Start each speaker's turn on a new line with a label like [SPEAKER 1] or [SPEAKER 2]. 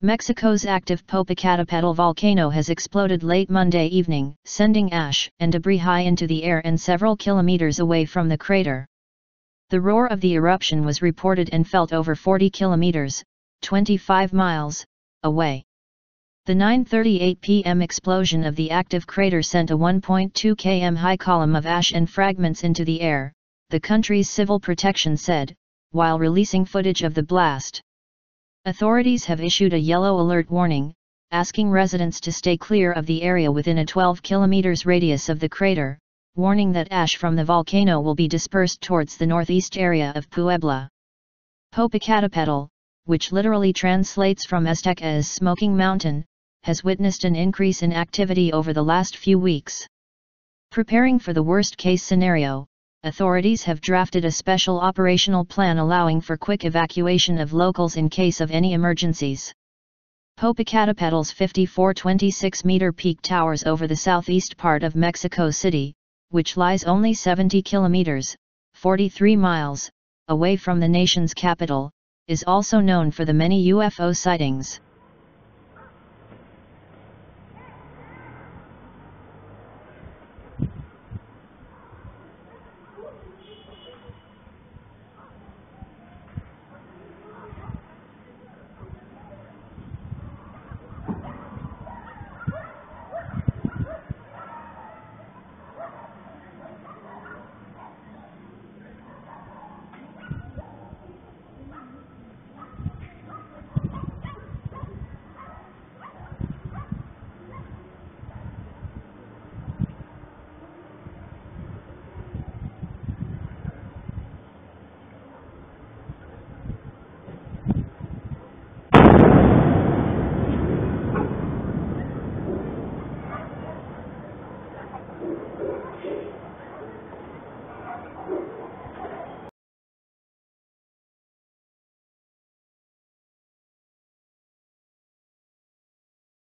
[SPEAKER 1] Mexico's active Popocatepetl volcano has exploded late Monday evening, sending ash and debris high into the air and several kilometers away from the crater. The roar of the eruption was reported and felt over 40 kilometers, 25 miles, away. The 9:38 p.m. explosion of the active crater sent a 1.2 km high column of ash and fragments into the air, the country's civil protection said, while releasing footage of the blast. Authorities have issued a yellow alert warning, asking residents to stay clear of the area within a 12 km radius of the crater, warning that ash from the volcano will be dispersed towards the northeast area of Puebla. Popocatepetl, which literally translates from Aztec as smoking mountain, has witnessed an increase in activity over the last few weeks. Preparing for the worst-case scenario, authorities have drafted a special operational plan allowing for quick evacuation of locals in case of any emergencies. Popocatepetl's 54-26-meter peak towers over the southeast part of Mexico City, which lies only 70 kilometers, 43 miles, away from the nation's capital, is also known for the many UFO sightings.